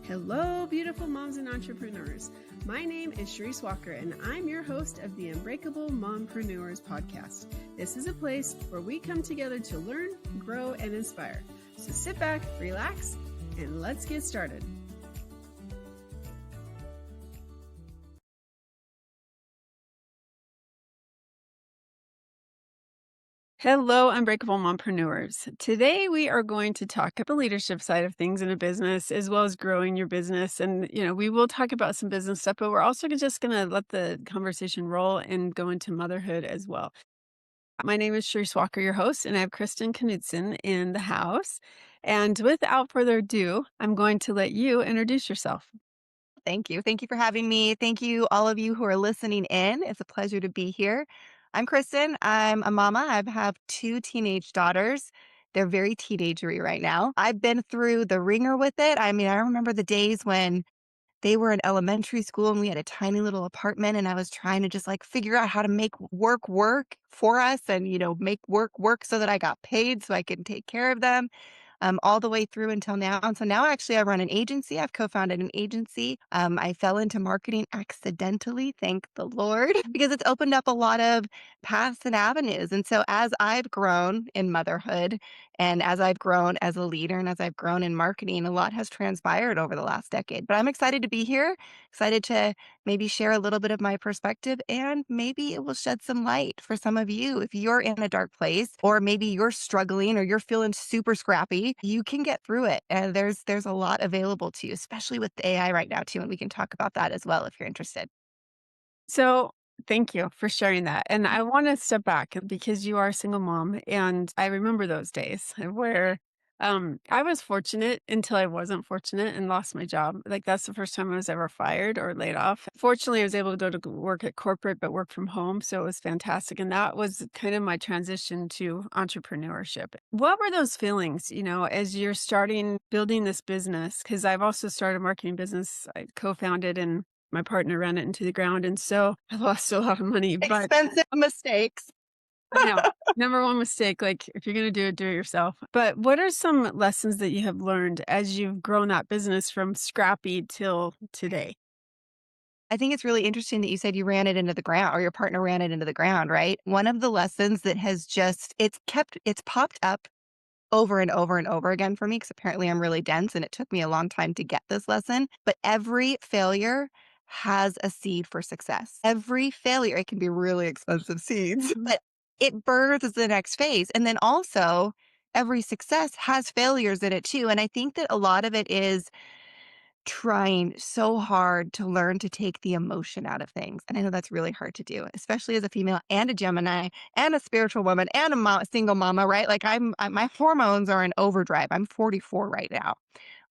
Hello, beautiful moms and entrepreneurs. My name is Charisse Walker, and I'm your host of the Unbreakable Mompreneurs podcast. This is a place where we come together to learn, grow, and inspire. So sit back, relax, and let's get started. Hello, Unbreakable Mompreneurs. Today, we are going to talk about the leadership side of things in a business, as well as growing your business. And, we will talk about some business stuff, but we're also just going to let the conversation roll and go into motherhood as well. My name is Charisse Walker, your host, and I have Kristin Knudson in the house. And without further ado, I'm going to let you introduce yourself. Thank you. Thank you for having me. Thank you, all of you who are listening in. It's a pleasure to be here. I'm Kristin. I'm a mama. I have 2 teenage daughters. They're very teenagery right now. I've been through the ringer with it. I mean, I remember the days when they were in elementary school and we had a tiny little apartment and I was trying to just figure out how to make work for us and, make work so that I got paid so I could take care of them. All the way through until now. And so now actually I run an agency. I've co-founded an agency. I fell into marketing accidentally, thank the Lord, because it's opened up a lot of paths and avenues. And so as I've grown in motherhood and as I've grown as a leader and as I've grown in marketing, a lot has transpired over the last decade. But I'm excited to be here, excited to maybe share a little bit of my perspective, and maybe it will shed some light for some of you. If you're in a dark place, or maybe you're struggling or you're feeling super scrappy, you can get through it. And there's a lot available to you, especially with the AI right now too. And we can talk about that as well if you're interested. So, thank you for sharing that. And I want to step back because you are a single mom. And I remember those days where I was fortunate until I wasn't fortunate and lost my job. That's the first time I was ever fired or laid off. Fortunately, I was able to go to work at corporate, but work from home. So it was fantastic. And that was kind of my transition to entrepreneurship. What were those feelings, as you're starting building this business? Because I've also started a marketing business. I co-founded and my partner ran it into the ground, and so I lost a lot of money, but Expensive mistakes. I know. Number one mistake, if you're gonna do it yourself. But what are some lessons that you have learned as you've grown that business from scrappy till today? I think it's really interesting that you said you ran it into the ground or your partner ran it into the ground, right? One of the lessons that has it's popped up over and over and over again for me because apparently I'm really dense and it took me a long time to get this lesson. But every failure has a seed for success. Every failure, it can be really expensive seeds, but it births the next phase. And then also, every success has failures in it too. And I think that a lot of it is trying so hard to learn to take the emotion out of things. And I know that's really hard to do, especially as a female and a Gemini and a spiritual woman and a single mama, right? My hormones are in overdrive. I'm 44 right now.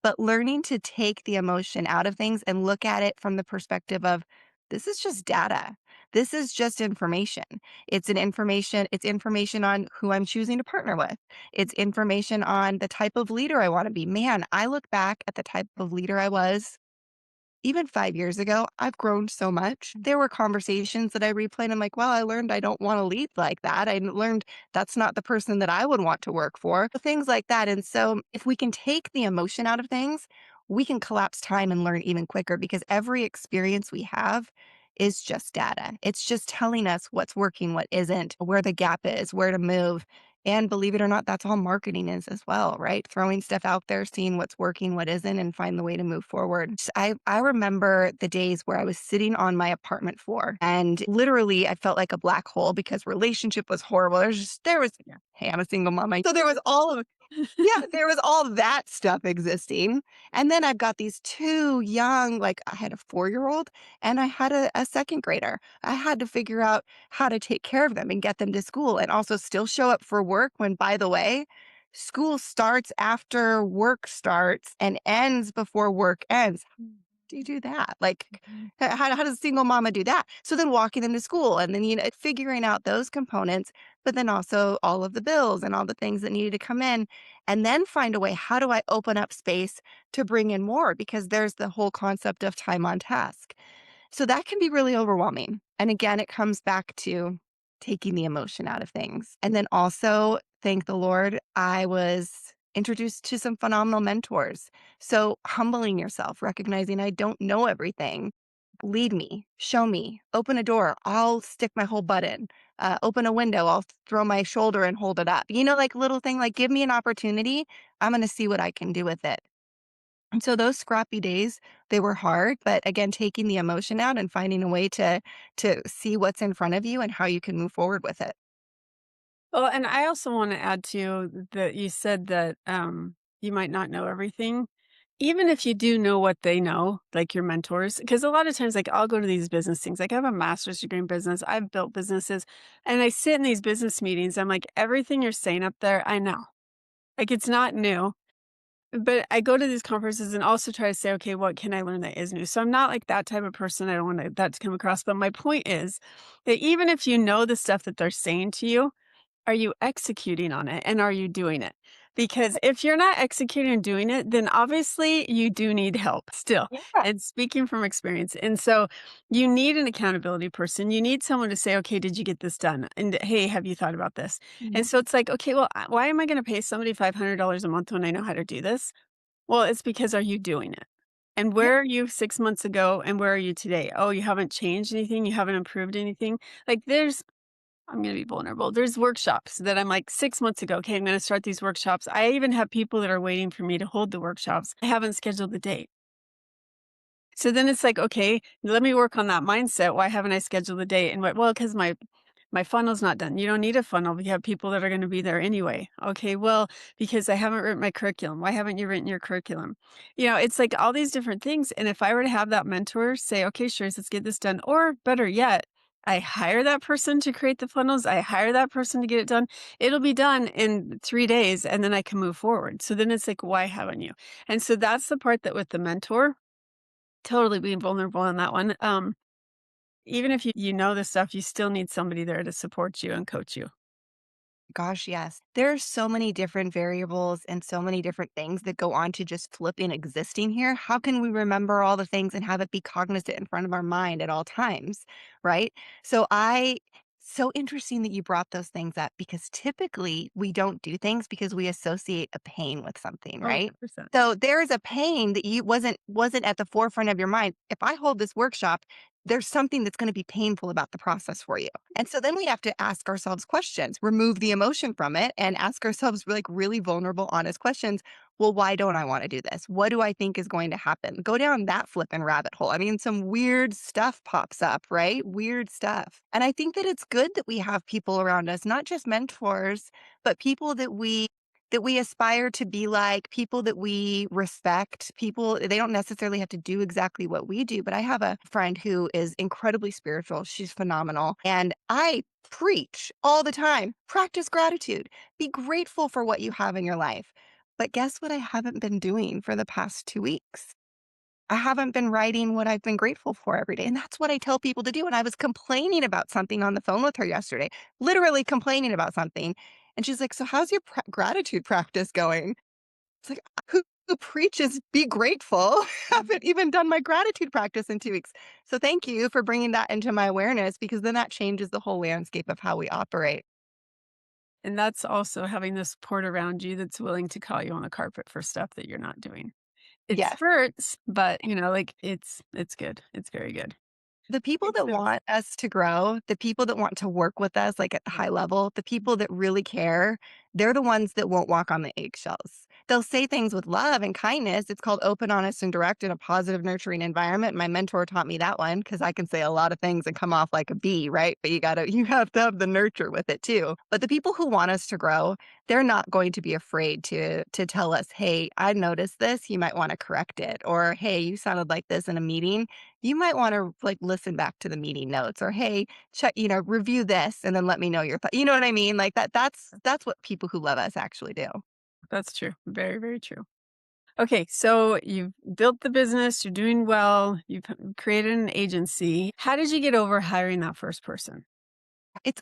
But learning to take the emotion out of things and look at it from the perspective of this is just data. This is just information. It's information on who I'm choosing to partner with. It's information on the type of leader I want to be. Man, I look back at the type of leader I was even 5 years ago. I've grown so much. There were conversations that I replayed. I'm like, well, I learned I don't want to lead like that. I learned that's not the person that I would want to work for, things like that. And so if we can take the emotion out of things, we can collapse time and learn even quicker because every experience we have is just data. It's just telling us what's working, what isn't, where the gap is, where to move. And believe it or not, that's all marketing is as well, right? Throwing stuff out there, seeing what's working, what isn't, and find the way to move forward. I remember the days where I was sitting on my apartment floor and literally I felt like a black hole because relationship was horrible. Hey, I'm a single mom. So there was all that stuff existing. And then I've got these 2 young, I had a 4-year-old and I had a second grader. I had to figure out how to take care of them and get them to school and also still show up for work when, by the way, school starts after work starts and ends before work ends. Do you do that? How does a single mama do that? So then walking them to school and then, figuring out those components, but then also all of the bills and all the things that needed to come in and then find a way. How do I open up space to bring in more? Because there's the whole concept of time on task. So that can be really overwhelming. And again, it comes back to taking the emotion out of things. And then also, thank the Lord, I was introduced to some phenomenal mentors. So humbling yourself, recognizing I don't know everything. Lead me, show me, open a door, I'll stick my whole butt in. Open a window, I'll throw my shoulder and hold it up. Like little thing, like give me an opportunity. I'm going to see what I can do with it. And so those scrappy days, they were hard, but again, taking the emotion out and finding a way to see what's in front of you and how you can move forward with it. Well, and I also want to add to that you said that you might not know everything. Even if you do know what they know, like your mentors, because a lot of times, like I'll go to these business things, like I have a master's degree in business, I've built businesses, and I sit in these business meetings. I'm like, everything you're saying up there, I know. Like it's not new. But I go to these conferences and also try to say, okay, what can I learn that is new? So I'm not like that type of person. I don't want that to come across. But my point is that even if you know the stuff that they're saying to you, are you executing on it and are you doing it? Because if you're not executing and doing it, then obviously you do need help still. Yeah. And speaking from experience. And so you need an accountability person. You need someone to say, okay, did you get this done? And hey, have you thought about this? And Mhm. so it's like, okay, well, why am I going to pay somebody $500 a month when I know how to do this? Well, it's because are you doing it? And Yeah. where are you 6 months ago and where are you today? Oh, you haven't changed anything? You haven't improved anything? Like I'm gonna be vulnerable. There's workshops that I'm like 6 months ago, okay, I'm gonna start these workshops. I even have people that are waiting for me to hold the workshops. I haven't scheduled the date. So then it's like, okay, let me work on that mindset. Why haven't I scheduled the date? And what, well, because my funnel's not done. You don't need a funnel. We have people that are going to be there anyway. Okay, well, because I haven't written my curriculum. Why haven't you written your curriculum? It's like all these different things. And if I were to have that mentor say, okay, sure, let's get this done. Or better yet, I hire that person to create the funnels. I hire that person to get it done. It'll be done in 3 days and then I can move forward. So then it's like, why haven't you? And so that's the part that with the mentor, totally being vulnerable on that one. Even if you know this stuff, you still need somebody there to support you and coach you. Gosh, yes. There are so many different variables and so many different things that go on to just flipping existing here. How can we remember all the things and have it be cognizant in front of our mind at all times? Right. So interesting that you brought those things up because typically we don't do things because we associate a pain with something, Oh, right? 100%. So there is a pain that you wasn't at the forefront of your mind. If I hold this workshop, there's something that's going to be painful about the process for you. And so then we have to ask ourselves questions, remove the emotion from it, and ask ourselves like really vulnerable, honest questions. Well, why don't I want to do this? What do I think is going to happen? Go down that flipping rabbit hole. I mean, some weird stuff pops up, right? Weird stuff. And I think that it's good that we have people around us, not just mentors, but people that we aspire to be like, people that we respect, people they don't necessarily have to do exactly what we do, but I have a friend who is incredibly spiritual. She's phenomenal, and I preach all the time, practice gratitude, be grateful for what you have in your life. But guess what I haven't been doing for the past 2 weeks? I haven't been writing what I've been grateful for every day, and that's what I tell people to do, and I was complaining about something on the phone with her yesterday, literally complaining about something, and she's like, "So how's your gratitude practice going?" It's like, who preaches be grateful? Haven't even done my gratitude practice in 2 weeks. So thank you for bringing that into my awareness because then that changes the whole landscape of how we operate. And that's also having the support around you that's willing to call you on the carpet for stuff that you're not doing. It Yes. hurts, but like it's good. It's very good. The people It's that so want us to grow, the people that want to work with us, like, at the high level, the people that really care, they're the ones that won't walk on the eggshells. They'll say things with love and kindness. It's called open, honest, and direct in a positive, nurturing environment. My mentor taught me that one because I can say a lot of things and come off like a bee, right? But you have to have the nurture with it too. But the people who want us to grow, they're not going to be afraid to tell us, "Hey, I noticed this. You might want to correct it." Or, "Hey, you sounded like this in a meeting. You might want to like listen back to the meeting notes or hey, check, review this and then let me know your thoughts. You know what I mean? Like that's what people who love us actually do. that's true. Very, very true. Okay, so you've built the business, you're doing well, you've created an agency. How did you get over hiring that first person? It's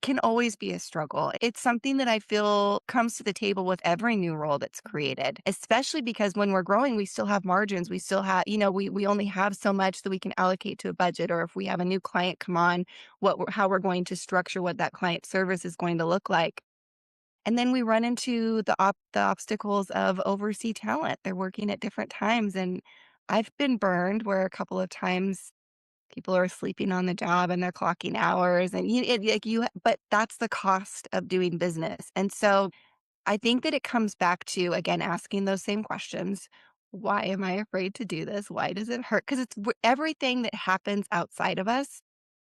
can always be a struggle. It's something that I feel comes to the table with every new role that's created, especially because when we're growing, we still have margins. We still have, we only have so much that we can allocate to a budget. Or if we have a new client come on, how we're going to structure what that client service is going to look like. And then we run into the obstacles of overseas talent. They're working at different times, and I've been burned where a couple of times people are sleeping on the job and they're clocking hours, and but that's the cost of doing business. And so I think that it comes back to, again, asking those same questions. Why am I afraid to do this? Why does it hurt? Because everything that happens outside of us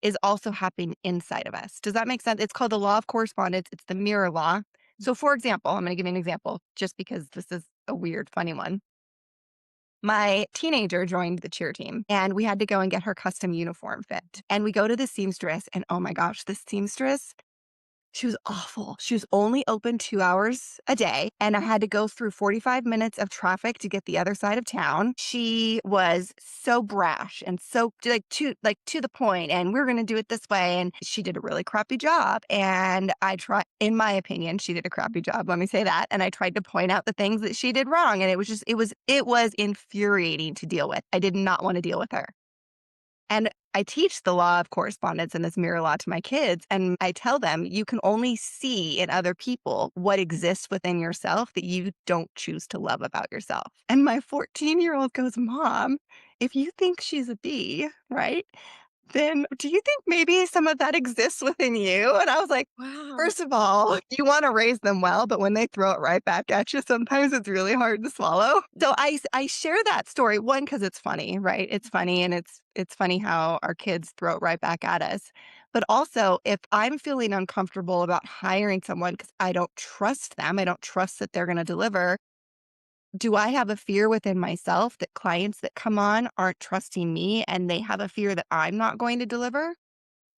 is also happening inside of us. Does that make sense? It's called the law of correspondence. It's the mirror law. So, for example, I'm going to give you an example just because this is a weird, funny one. My teenager joined the cheer team and we had to go and get her custom uniform fit. And we go to the seamstress, and oh my gosh, this seamstress, she was awful. She was only open 2 hours a day, and I had to go through 45 minutes of traffic to get the other side of town. She was so brash and so to the point, and we're going to do it this way, and she did a really crappy job. And I try in my opinion, she did a crappy job, let me say that, and I tried to point out the things that she did wrong, and it was infuriating to deal with. I did not want to deal with her. And I teach the law of correspondence and this mirror law to my kids. And I tell them you can only see in other people what exists within yourself that you don't choose to love about yourself. And my 14-year-old goes, Mom, if you think she's a bee, right? Then do you think maybe some of that exists within you? And I was like, Wow. first of all, you want to raise them well, but when they throw it right back at you, sometimes it's really hard to swallow. So I share that story, one, because it's funny, right? It's funny, and it's funny how our kids throw it right back at us. But also, if I'm feeling uncomfortable about hiring someone because I don't trust them, I don't trust that they're going to deliver, do I have a fear within myself that clients that come on aren't trusting me and they have a fear that I'm not going to deliver?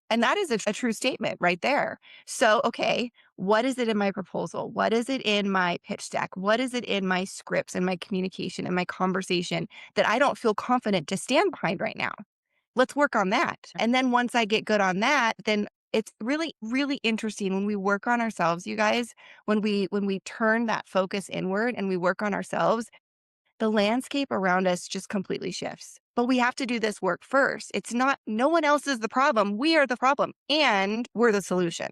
And that is a true statement right there. So, okay, what is it in my proposal? What is it in my pitch deck? What is it in my scripts and my communication and my conversation that I don't feel confident to stand behind right now? Let's work on that. And then once I get good on that, then it's really, really interesting when we work on ourselves, you guys, when we turn that focus inward and we work on ourselves, the landscape around us just completely shifts. But we have to do this work first. It's not, no one else is the problem. We are the problem and we're the solution.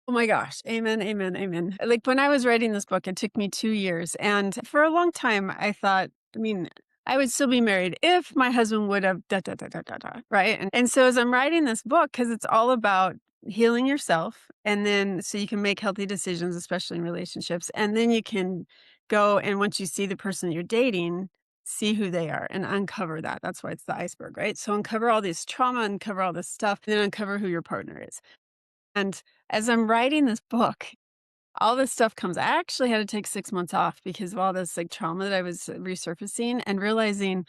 Oh my gosh. Amen, amen, amen. Like, when I was writing this book, it took me 2 years, and for a long time, I thought, I mean, I would still be married if my husband would have da, da, da, da, da, da, right? And so as I'm writing this book, because it's all about healing yourself, and then so you can make healthy decisions, especially in relationships, and then you can go, and once you see the person you're dating, see who they are and uncover that. That's why it's the iceberg, right? So uncover all this trauma, uncover all this stuff, and then uncover who your partner is. And as I'm writing this book, all this stuff comes. I actually had to take 6 months off because of all this, like, trauma that I was resurfacing and realizing,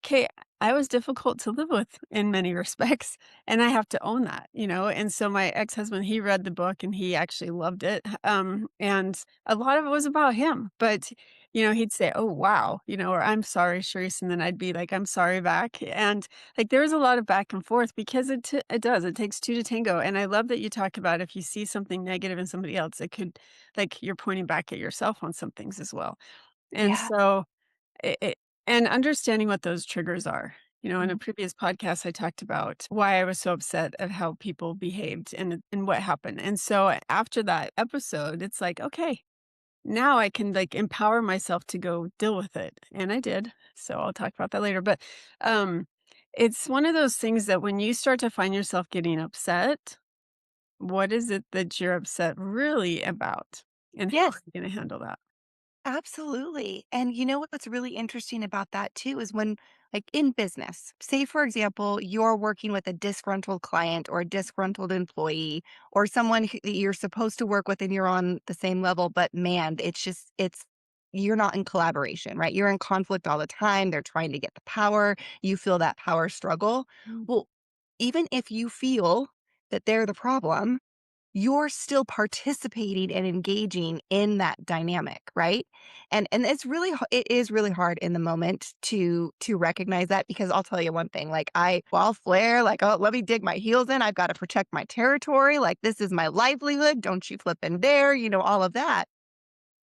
okay, I was difficult to live with in many respects, and I have to own that, And so my ex-husband, he read the book and he actually loved it. And a lot of it was about him, but he'd say, "Oh, wow," or "I'm sorry, Charisse," and then I'd be like, "I'm sorry back." And like there was a lot of back and forth because it takes two to tango. And I love that you talk about if you see something negative in somebody else, it could, like, you're pointing back at yourself on some things as well. And Yeah. so it and understanding what those triggers are. In a Mhm. previous podcast, I talked about why I was so upset at how people behaved and what happened. And so after that episode, it's like, okay, now I can, like, empower myself to go deal with it. And I did. So I'll talk about that later. But um it's one of those things that when you start to find yourself getting upset, what is it that you're upset really about? And how are Yes. you going to handle that? Absolutely. And you know what's really interesting about that too is when, like in business, say for example, you're working with a disgruntled client or a disgruntled employee or someone that you're supposed to work with and you're on the same level, but man, you're not in collaboration, right? You're in conflict all the time. They're trying to get the power. You feel that power struggle. Mm. Well, even if you feel that they're the problem, you're still participating and engaging in that dynamic, right? And it is really hard in the moment to recognize that because I'll tell you one thing, like I'll flare like, oh, let me dig my heels in. I've got to protect my territory. Like this is my livelihood. Don't you flip in there, all of that.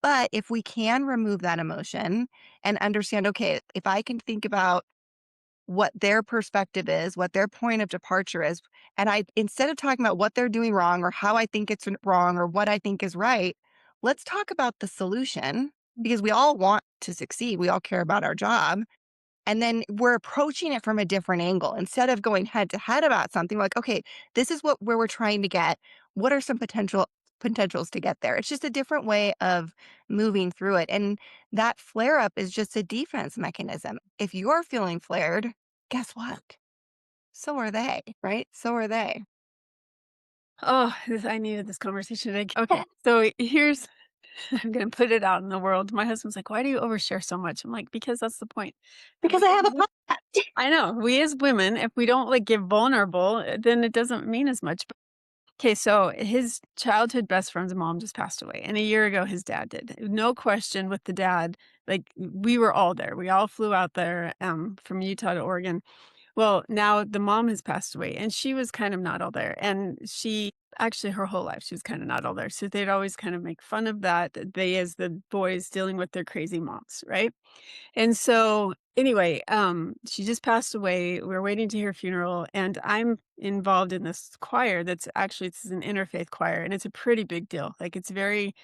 But if we can remove that emotion and understand, okay, if I can think about what their perspective is, what their point of departure is. And I, instead of talking about what they're doing wrong or how I think it's wrong or what I think is right, let's talk about the solution because we all want to succeed. We all care about our job. And then we're approaching it from a different angle. Instead of going head to head about something like, okay, this is where we're trying to get. What are some potentials to get there? It's just a different way of moving through it. And that flare up is just a defense mechanism. If you're feeling flared, guess what? So are they, right? So are they. Oh, I needed this conversation today. Okay, so here's I'm gonna put it out in the world. My husband's like, "Why do you overshare so much?" I'm like, "Because that's the point." Because I have a podcast. I know. We as women, if we don't like get vulnerable, then it doesn't mean as much. Okay, so his childhood best friend's mom just passed away, and a year ago his dad did. No question with the dad, like we were all there. We all flew out there from Utah to Oregon. Well, now the mom has passed away, and she was kind of not all there. And she actually her whole life she was kind of not all there. So they'd always kind of make fun of that. They as the boys dealing with their crazy moms, right? And so, anyway, she just passed away. We're waiting to hear funeral, and I'm involved in this choir that's actually it's an interfaith choir, and it's a pretty big deal. Like it's very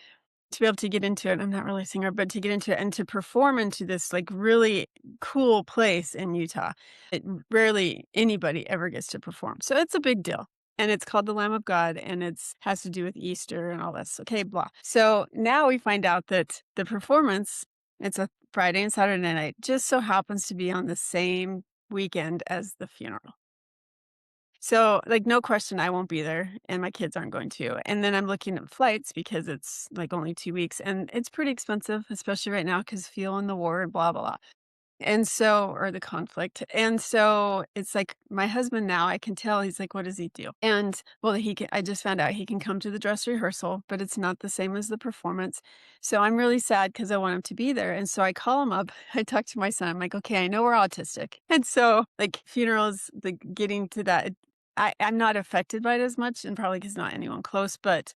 to be able to get into it. I'm not really a singer, but to get into it and to perform into this like really cool place in Utah. It rarely anybody ever gets to perform. So it's a big deal. And it's called the Lamb of God and it's has to do with Easter and all this. Okay, blah. So now we find out that the performance, it's a Friday and Saturday night, just so happens to be on the same weekend as the funeral. So, like, no question, I won't be there, and my kids aren't going to. And then I'm looking at flights because it's like only 2 weeks, and it's pretty expensive, especially right now because fuel and the war and blah blah blah. And so or the conflict. And so it's like my husband now, I can tell he's like, what does he do? And well, I just found out he can come to the dress rehearsal, but it's not the same as the performance. So I'm really sad because I want him to be there. And so I call him up. I talk to my son. I'm like, okay, I know we're autistic. And so like funerals, like getting to that, I'm not affected by it as much and probably because not anyone close, but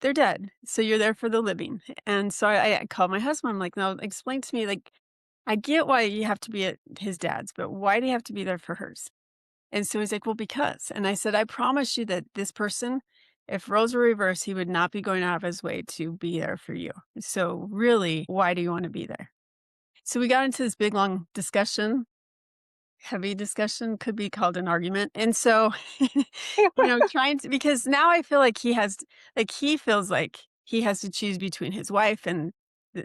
they're dead. So you're there for the living. And so I called my husband. I'm like, no, explain to me, like, I get why you have to be at his dad's, but why do you have to be there for hers? And so he's like, well, because. And I said, I promise you that this person, if roles were reversed, he would not be going out of his way to be there for you. So really, why do you want to be there? So we got into this big, long discussion. Heavy discussion could be called an argument. And so, trying to because now I feel like he feels like he has to choose between his wife and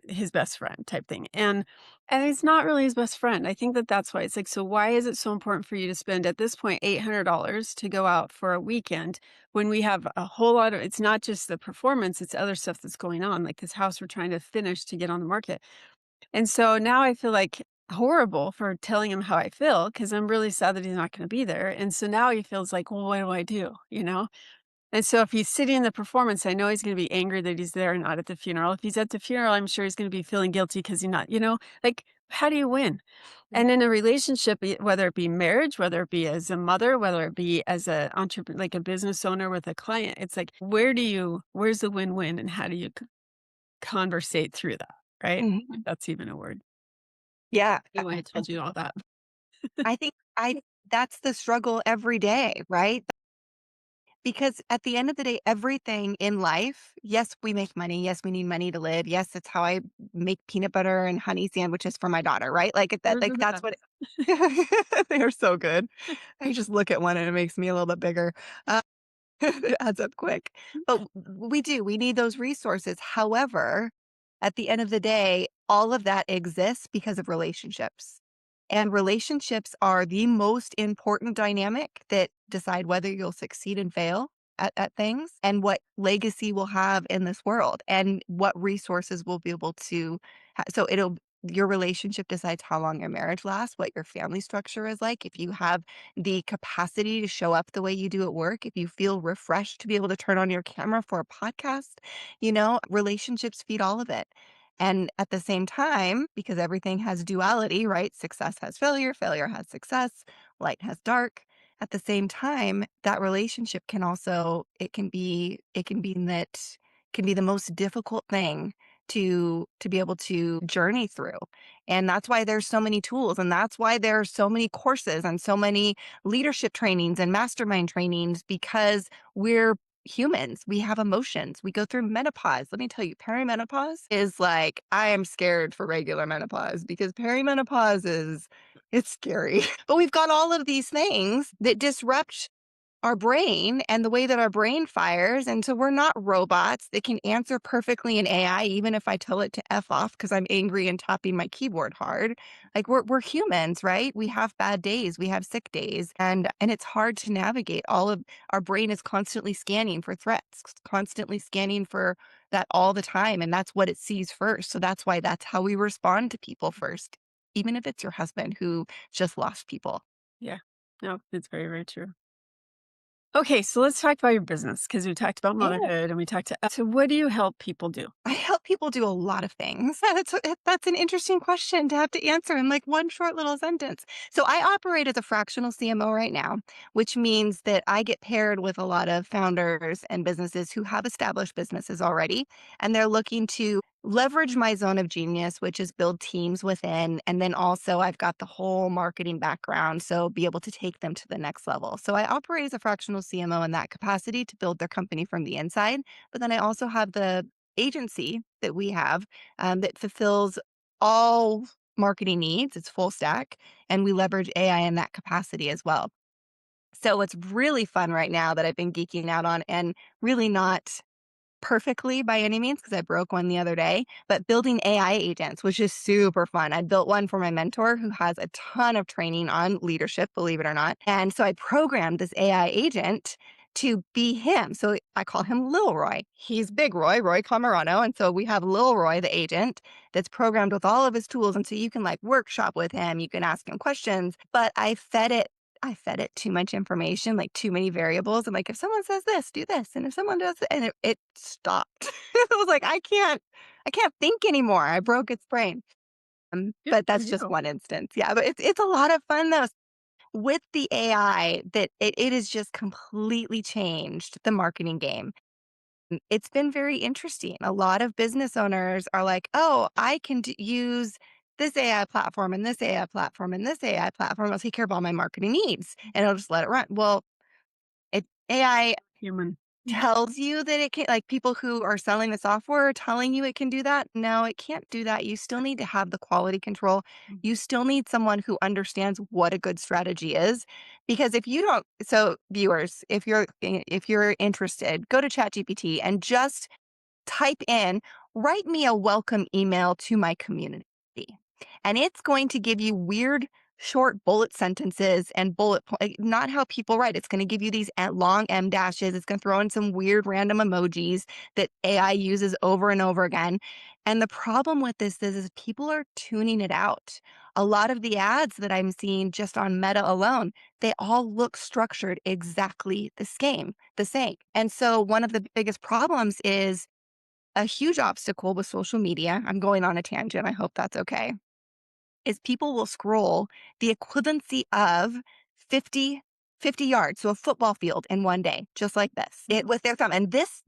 his best friend type thing. And it's not really his best friend. I think that that's why it's like, so why is it so important for you to spend at this point $800 to go out for a weekend when we have a whole lot of, it's not just the performance, it's other stuff that's going on, like this house we're trying to finish to get on the market. And so now I feel like horrible for telling him how I feel because I'm really sad that he's not going to be there. And so now he feels like, well, what do I do? And so if he's sitting in the performance, I know he's going to be angry that he's there and not at the funeral. If he's at the funeral, I'm sure he's going to be feeling guilty because he's not, like, how do you win? And in a relationship, whether it be marriage, whether it be as a mother, whether it be as a entrepreneur, like a business owner with a client, it's like, where's the win-win and how do you conversate through that? Right? If Mhm. that's even a word. Yeah. Anyway, I told you all that. I think I that's the struggle every day, right? Because at the end of the day, everything in life, yes, we make money. Yes, we need money to live. Yes, it's how I make peanut butter and honey sandwiches for my daughter, right? Those are the That's best. what they are so good. I just look at one and it makes me a little bit bigger. It adds up quick. But we need those resources. However, at the end of the day, all of that exists because of relationships. And relationships are the most important dynamic that decide whether you'll succeed and fail at things and what legacy we'll have in this world and what resources we'll be able to so it'll your relationship decides how long your marriage lasts, what your family structure is like. If you have the capacity to show up the way you do at work, if you feel refreshed to be able to turn on your camera for a podcast, relationships feed all of it. And at the same time, because everything has duality, right? Success has failure, failure has success, light has dark. At the same time, that relationship can also, it can be that can be the most difficult thing to be able to journey through. And that's why there's so many tools, and that's why there are so many courses and so many leadership trainings and mastermind trainings, because we're humans. We have emotions. We go through menopause. Let me tell you, perimenopause is like, I am scared for regular menopause because perimenopause is, it's scary. But we've got all of these things that disrupt our brain and the way that our brain fires. And so we're not robots that can answer perfectly in AI, even if I tell it to F off because I'm angry and tapping my keyboard hard. Like we're humans, right? We have bad days, we have sick days, and it's hard to navigate. All of our brain is constantly scanning for threats, constantly scanning for that all the time. And that's what it sees first. So that's why that's how we respond to people first, even if it's your husband who just lost people. Yeah. No, it's very, very true. Okay, so let's talk about your business because we talked about Yeah. motherhood and we talked so what do you help people do? I help people do a lot of things. That's an interesting question to have to answer in like one short little sentence. So I operate as a fractional CMO right now, which means that I get paired with a lot of founders and businesses who have established businesses already, and they're looking to leverage my zone of genius, which is build teams within. And then also I've got the whole marketing background, so be able to take them to the next level. So I operate as a fractional CMO in that capacity to build their company from the inside. But then I also have the agency that we have that fulfills all marketing needs. It's full stack, and we leverage AI in that capacity as well. So what's really fun right now that I've been geeking out on, and really not perfectly by any means because I broke one the other day, but building AI agents, which is super fun. I built one for my mentor who has a ton of training on leadership, believe it or not. And so I programmed this AI agent to be him. So I call him Lil Roy. He's Big Roy, Roy Camarano. And so we have Lil Roy, the agent, that's programmed with all of his tools. And so you can like workshop with him, you can ask him questions, but I fed it too much information, like too many variables. And like, if someone says this, do this. And if someone does, and it stopped. It was like, I can't think anymore. I broke its brain. Good But for that's just you. one instance. Yeah. But it's a lot of fun though. With the AI, that it has just completely changed the marketing game. It's been very interesting. A lot of business owners are like, oh, I can use this AI platform and this AI platform and this AI platform. I'll take care of all my marketing needs and I'll just let it run. Well, AI Human. tells you that it can, like people who are selling the software are telling you it can do that. No, it can't do that. You still need to have the quality control. Mm. You still need someone who understands what a good strategy is. Because if you don't, so viewers, if you're interested, go to ChatGPT and just type in, write me a welcome email to my community. And it's going to give you weird, short bullet sentences and not how people write. It's going to give you these long M dashes. It's going to throw in some weird random emojis that AI uses over and over again. And the problem with this is people are tuning it out. A lot of the ads that I'm seeing just on Meta alone, they all look structured exactly the same. And so one of the biggest problems is a huge obstacle with social media. I'm going on a tangent. I hope that's okay. Is people will scroll the equivalency of 50 50 yards, so a football field in one day, just like this, with their thumb. And this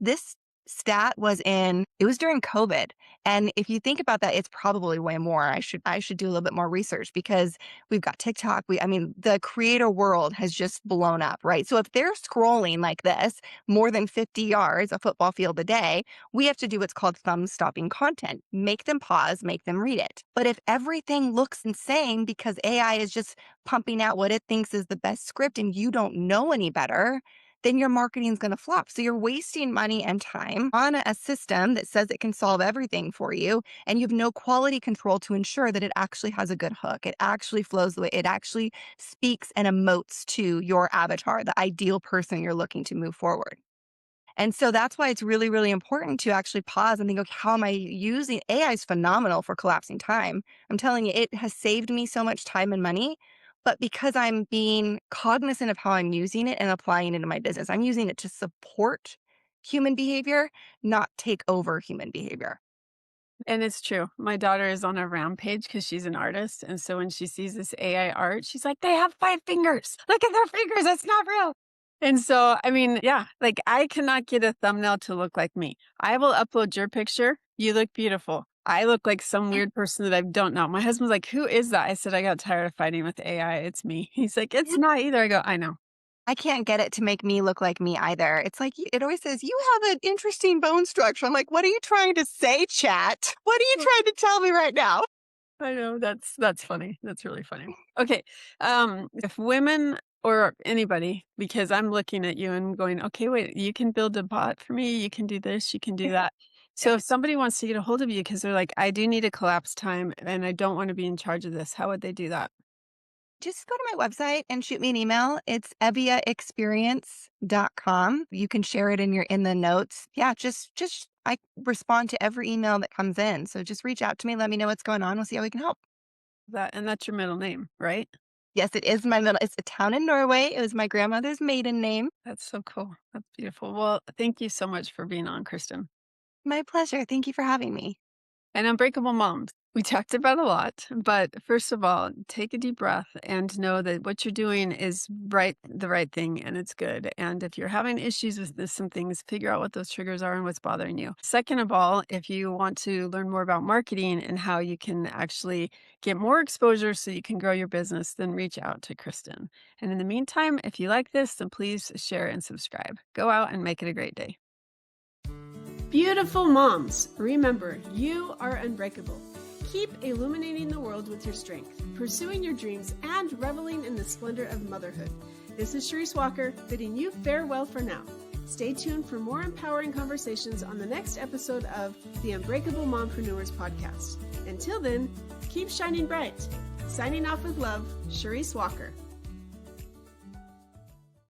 stat it was during COVID. And if you think about that, it's probably way more. I should do a little bit more research because we've got TikTok. I mean, the creator world has just blown up, right? So if they're scrolling like this, more than 50 yards, a football field a day, we have to do what's called thumb stopping content. Make them pause, make them read it. But if everything looks insane because AI is just pumping out what it thinks is the best script and you don't know any better, then your marketing is going to flop. So you're wasting money and time on a system that says it can solve everything for you. And you have no quality control to ensure that it actually has a good hook. It actually flows the way it actually speaks and emotes to your avatar, the ideal person you're looking to move forward. And so that's why it's really, really important to actually pause and think, okay, how am I using AI is phenomenal for collapsing time. I'm telling you, it has saved me so much time and money. But because I'm being cognizant of how I'm using it and applying it in my business, I'm using it to support human behavior, not take over human behavior. And it's true. My daughter is on a rampage because she's an artist, and so when she sees this AI art, she's like, "They have 5 fingers. Look at their fingers, that's not real." And so, I mean, yeah, like, I cannot get a thumbnail to look like me. I will upload your picture You look beautiful. I look like some weird person that I don't know. My husband's like, "Who is that?" I said, "I got tired of fighting with AI. It's me." He's like, "It's not either." I go, "I know." I can't get it to make me look like me either. It's like it always says, "You have an interesting bone structure." I'm like, "What are you trying to say, chat? What are you trying to tell me right now?" I know, that's funny. That's really funny. Okay, if women or anybody, because I'm looking at you and going, "Okay, wait, you can build a bot for me, you can do this, you can do that." So if somebody wants to get a hold of you because 'cause they're like, "I do need a collapse time and I don't wanna be in charge of this," how would they do that? Just go to my website and shoot me an email. It's eviaexperience.com. You can share it in the notes. Yeah, just I respond to every email that comes in. So just reach out to me, let me know what's going on. We'll see how we can help. That's your middle name, right? Yes, it is my middle. It's a town in Norway. It was my grandmother's maiden name. That's so cool. That's beautiful. Well, thank you so much for being on, Kristen. My pleasure. Thank you for having me. And Unbreakable Moms. We talked about a lot, but first of all, take a deep breath and know that what you're doing is the right thing, and it's good. And if you're having issues with some things, figure out what those triggers are and what's bothering you. Second of all, if you want to learn more about marketing and how you can actually get more exposure so you can grow your business, then reach out to Kristen. And in the meantime, if you like this, then please share and subscribe. Go out and make it a great day. Beautiful moms, remember, you are unbreakable. Keep illuminating the world with your strength, pursuing your dreams, and reveling in the splendor of motherhood. This is Charisse Walker, bidding you farewell for now. Stay tuned for more empowering conversations on the next episode of the Unbreakable Mompreneurs podcast. Until then, keep shining bright. Signing off with love, Charisse Walker.